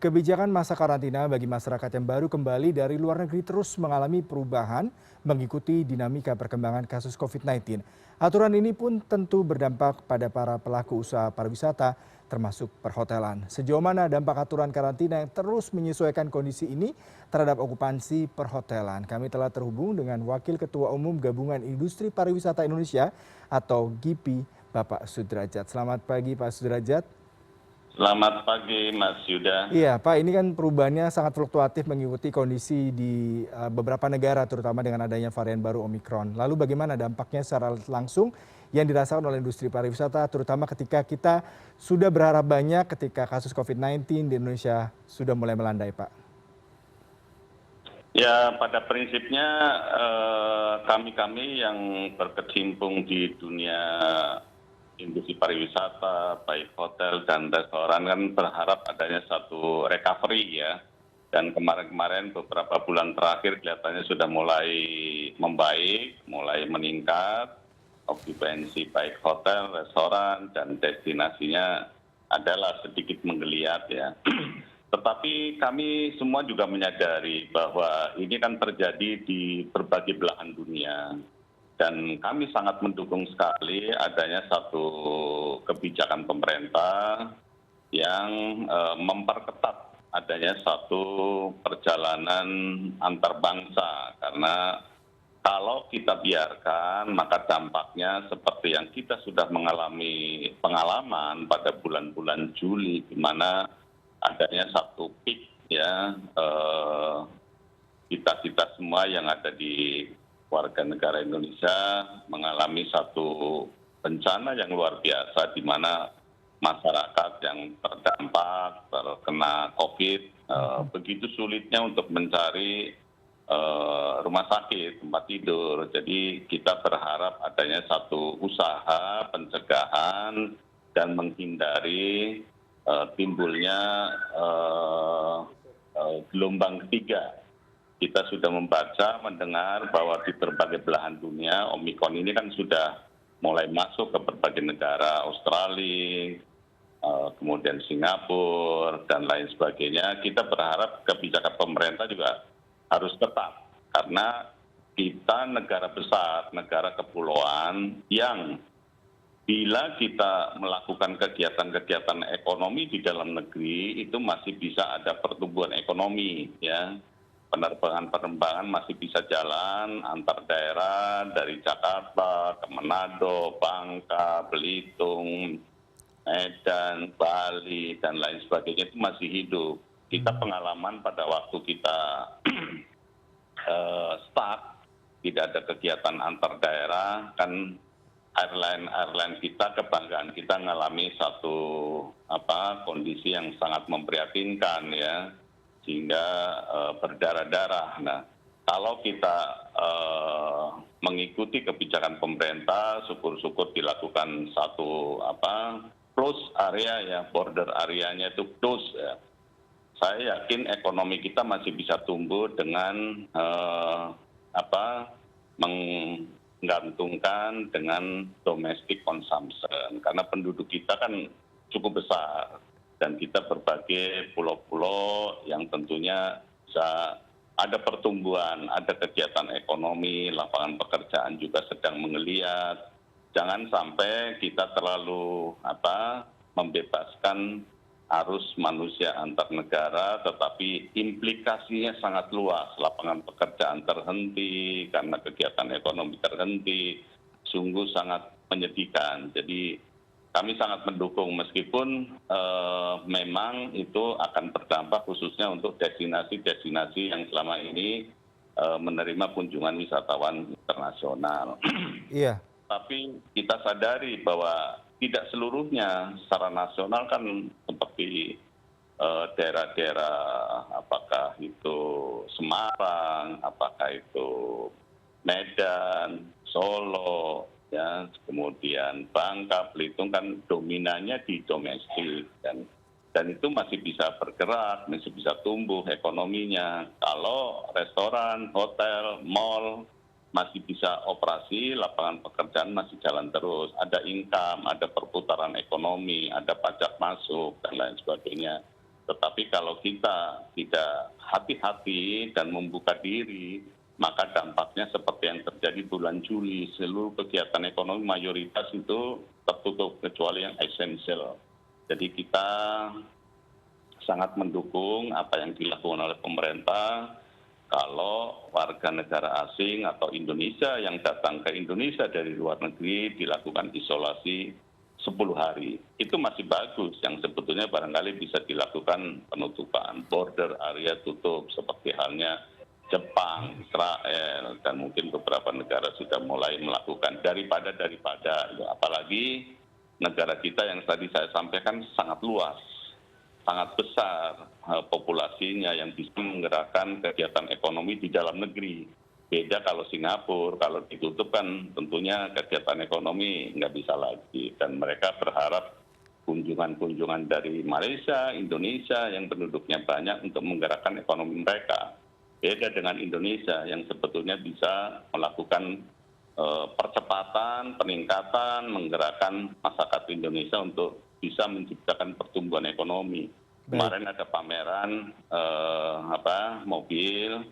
Kebijakan masa karantina bagi masyarakat yang baru kembali dari luar negeri terus mengalami perubahan mengikuti dinamika perkembangan kasus COVID-19. Aturan ini pun tentu berdampak pada para pelaku usaha pariwisata termasuk perhotelan. Sejauh mana dampak aturan karantina yang terus menyesuaikan kondisi ini terhadap okupansi perhotelan? Kami telah terhubung dengan Wakil Ketua Umum Gabungan Industri Pariwisata Indonesia atau GIPI, Bapak Sudrajat. Selamat pagi Pak Sudrajat. Selamat pagi Mas Yuda. Iya Pak, ini kan perubahannya sangat fluktuatif mengikuti kondisi di beberapa negara terutama dengan adanya varian baru Omikron. Lalu bagaimana dampaknya secara langsung yang dirasakan oleh industri pariwisata terutama ketika kita sudah berharap banyak ketika kasus COVID-19 di Indonesia sudah mulai melandai Pak? Ya pada prinsipnya kami-kami yang berkecimpung di dunia industri pariwisata, baik hotel dan restoran kan berharap adanya satu recovery ya. Dan kemarin-kemarin beberapa bulan terakhir kelihatannya sudah mulai membaik, mulai meningkat, okupansi baik hotel, restoran, dan destinasinya adalah sedikit menggeliat ya. Tetapi kami semua juga menyadari bahwa ini kan terjadi di berbagai belahan dunia. Dan kami sangat mendukung sekali adanya satu kebijakan pemerintah yang memperketat adanya satu perjalanan antar bangsa. Karena kalau kita biarkan maka dampaknya seperti yang kita sudah mengalami pengalaman pada bulan-bulan Juli di mana adanya satu peak ya kita semua yang ada di warga negara Indonesia mengalami satu bencana yang luar biasa di mana masyarakat yang terdampak terkena COVID begitu sulitnya untuk mencari rumah sakit, tempat tidur. Jadi kita berharap adanya satu usaha pencegahan dan menghindari timbulnya gelombang ketiga. Kita sudah membaca, mendengar bahwa di berbagai belahan dunia, Omikron ini kan sudah mulai masuk ke berbagai negara, Australia, kemudian Singapura, dan lain sebagainya. Kita berharap kebijakan pemerintah juga harus tetap, karena kita negara besar, negara kepulauan, yang bila kita melakukan kegiatan-kegiatan ekonomi di dalam negeri, itu masih bisa ada pertumbuhan ekonomi, ya. Penerbangan masih bisa jalan antar daerah dari Jakarta ke Manado, Bangka, Belitung, Medan, Bali, dan lain sebagainya itu masih hidup. Kita pengalaman pada waktu kita stuck, tidak ada kegiatan antar daerah, kan airline kita, kebanggaan kita mengalami satu kondisi yang sangat memprihatinkan ya. Sehingga berdarah-darah. Nah, kalau kita mengikuti kebijakan pemerintah, syukur-syukur dilakukan satu close area ya, border areanya itu close ya. Saya yakin ekonomi kita masih bisa tumbuh dengan menggantungkan dengan domestic consumption, karena penduduk kita kan cukup besar. Dan kita berbagai pulau-pulau yang tentunya bisa ada pertumbuhan, ada kegiatan ekonomi, lapangan pekerjaan juga sedang menggeliat. Jangan sampai kita terlalu membebaskan arus manusia antar negara, tetapi implikasinya sangat luas. Lapangan pekerjaan terhenti karena kegiatan ekonomi terhenti, sungguh sangat menyedihkan. Jadi kami sangat mendukung meskipun memang itu akan berdampak khususnya untuk destinasi-destinasi yang selama ini menerima kunjungan wisatawan internasional. Iya. Tapi kita sadari bahwa tidak seluruhnya secara nasional kan seperti daerah-daerah apakah itu Semarang, apakah itu Medan, Solo, ya, kemudian Bangka, Belitung kan dominannya di domestik dan itu masih bisa bergerak, masih bisa tumbuh ekonominya. Kalau restoran, hotel, mall masih bisa operasi, lapangan pekerjaan masih jalan terus, ada income, ada perputaran ekonomi, ada pajak masuk dan lain sebagainya. Tetapi kalau kita tidak hati-hati dan membuka diri, maka dampaknya seperti yang terjadi bulan Juli, seluruh kegiatan ekonomi mayoritas itu tertutup kecuali yang esensial. Jadi kita sangat mendukung apa yang dilakukan oleh pemerintah kalau warga negara asing atau Indonesia yang datang ke Indonesia dari luar negeri dilakukan isolasi 10 hari. Itu masih bagus, yang sebetulnya barangkali bisa dilakukan penutupan border area tutup seperti halnya Jepang, Israel, dan mungkin beberapa negara sudah mulai melakukan daripada apalagi negara kita yang tadi saya sampaikan sangat luas, sangat besar populasinya yang bisa menggerakkan kegiatan ekonomi di dalam negeri. Beda kalau Singapura, kalau ditutup kan tentunya kegiatan ekonomi nggak bisa lagi. Dan mereka berharap kunjungan-kunjungan dari Malaysia, Indonesia yang penduduknya banyak untuk menggerakkan ekonomi mereka. Beda dengan Indonesia yang sebetulnya bisa melakukan percepatan, peningkatan, menggerakkan masyarakat Indonesia untuk bisa menciptakan pertumbuhan ekonomi. Kemarin ada pameran mobil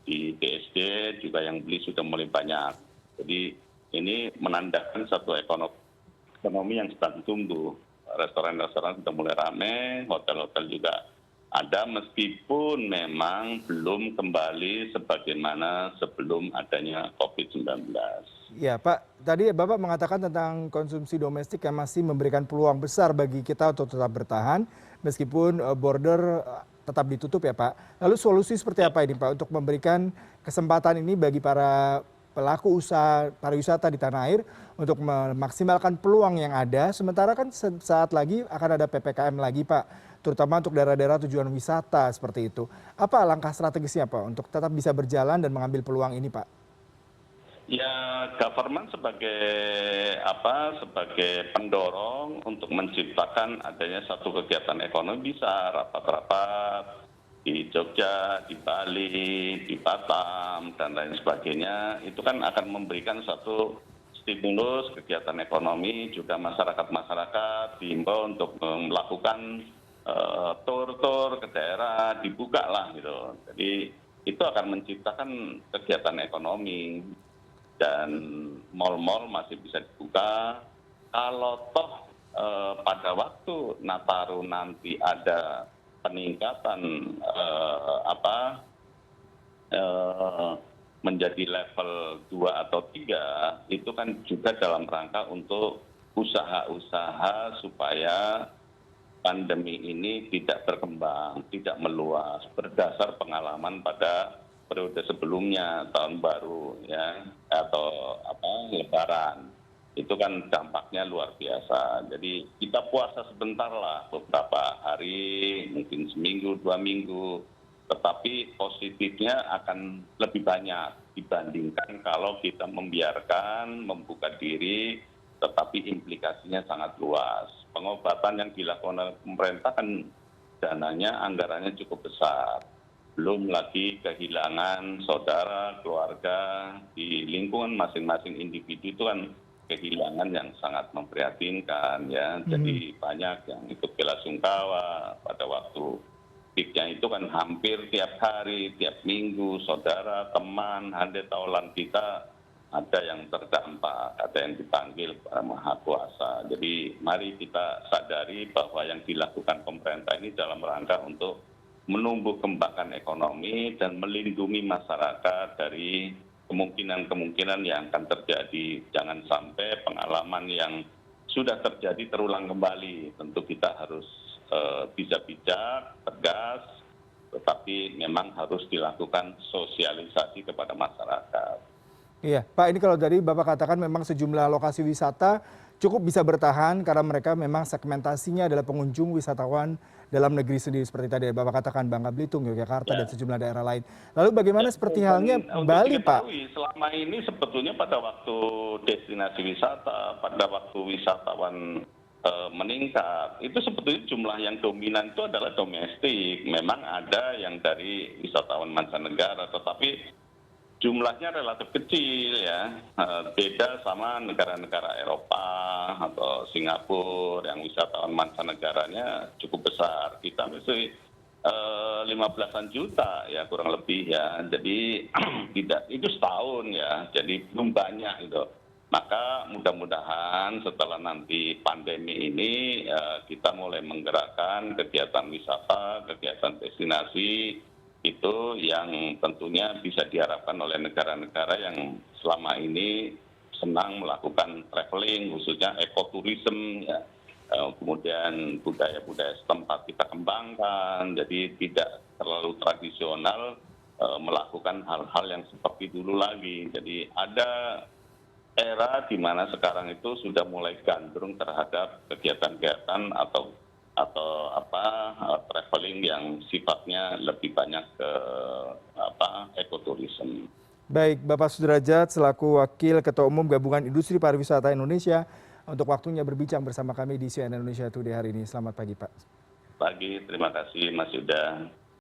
di TSD juga yang beli sudah mulai banyak. Jadi ini menandakan satu ekonomi yang sedang tumbuh. Restoran-restoran sudah mulai ramai, hotel-hotel juga ada meskipun memang belum kembali sebagaimana sebelum adanya COVID-19. Ya Pak, tadi Bapak mengatakan tentang konsumsi domestik yang masih memberikan peluang besar bagi kita untuk tetap bertahan meskipun border tetap ditutup ya Pak. Lalu solusi seperti apa ini Pak untuk memberikan kesempatan ini bagi para pelaku usaha pariwisata di tanah air untuk memaksimalkan peluang yang ada, sementara kan saat lagi akan ada PPKM lagi Pak, terutama untuk daerah-daerah tujuan wisata seperti itu. Apa langkah strategisnya Pak untuk tetap bisa berjalan dan mengambil peluang ini Pak? Ya, government sebagai pendorong untuk menciptakan adanya satu kegiatan ekonomi bisa rapat-rapat di Jogja, di Bali, di Batam, dan lain sebagainya. Itu kan akan memberikan satu stimulus kegiatan ekonomi, juga masyarakat-masyarakat diimbau untuk melakukan tur-tur ke daerah, dibuka lah gitu. Jadi itu akan menciptakan kegiatan ekonomi. Dan mal-mal masih bisa dibuka. Kalau toh pada waktu Nataru nanti ada peningkatan menjadi level 2 atau 3, itu kan juga dalam rangka untuk usaha-usaha supaya pandemi ini tidak berkembang, tidak meluas, berdasar pengalaman pada periode sebelumnya, tahun baru ya, atau Lebaran. Itu kan dampaknya luar biasa. Jadi kita puasa sebentar lah, beberapa hari, mungkin seminggu, 2 minggu, tetapi positifnya akan lebih banyak dibandingkan kalau kita membiarkan, membuka diri, tetapi implikasinya sangat luas. Pengobatan yang dilakukan oleh pemerintah kan dananya, anggarannya cukup besar. Belum lagi kehilangan saudara, keluarga, di lingkungan masing-masing individu itu kan kehilangan yang sangat memprihatinkan ya. Jadi banyak yang ikut belasungkawa pada waktu peaknya itu kan hampir tiap hari, tiap minggu, saudara, teman, handai taulan kita ada yang terdampak, ada yang dipanggil para Maha Kuasa. Jadi mari kita sadari bahwa yang dilakukan pemerintah ini dalam rangka untuk menumbuh kembangkan ekonomi dan melindungi masyarakat dari kemungkinan-kemungkinan yang akan terjadi. Jangan sampai pengalaman yang sudah terjadi terulang kembali. Tentu kita harus bisa bijak, tegas, tetapi memang harus dilakukan sosialisasi kepada masyarakat. Iya, Pak, ini kalau dari Bapak katakan memang sejumlah lokasi wisata cukup bisa bertahan karena mereka memang segmentasinya adalah pengunjung wisatawan dalam negeri sendiri seperti tadi Bapak katakan Bangka Belitung, Yogyakarta, dan sejumlah daerah lain. Lalu bagaimana seperti halnya Bali, Pak? Selama ini sebetulnya pada waktu destinasi wisata, pada waktu wisatawan meningkat, itu sebetulnya jumlah yang dominan itu adalah domestik. Memang ada yang dari wisatawan mancanegara, tetapi jumlahnya relatif kecil ya, beda sama negara-negara Eropa atau Singapura yang wisatawan mancanegaranya cukup besar. Kita mesti 15-an juta ya kurang lebih ya, jadi tidak itu setahun ya, jadi belum banyak gitu. Maka mudah-mudahan setelah nanti pandemi ini kita mulai menggerakkan kegiatan wisata, kegiatan destinasi itu yang tentunya bisa diharapkan oleh negara-negara yang selama ini senang melakukan traveling, khususnya ekoturism, ya. Kemudian budaya-budaya setempat kita kembangkan, jadi tidak terlalu tradisional melakukan hal-hal yang seperti dulu lagi. Jadi ada era di mana sekarang itu sudah mulai gandrung terhadap kegiatan-kegiatan atau traveling yang sifatnya lebih banyak ke ekoturism. Baik, Bapak Sudrajat selaku Wakil Ketua Umum Gabungan Industri Pariwisata Indonesia untuk waktunya berbincang bersama kami di CNN Indonesia Today hari ini. Selamat pagi, Pak. Pagi, terima kasih Mas Yuda.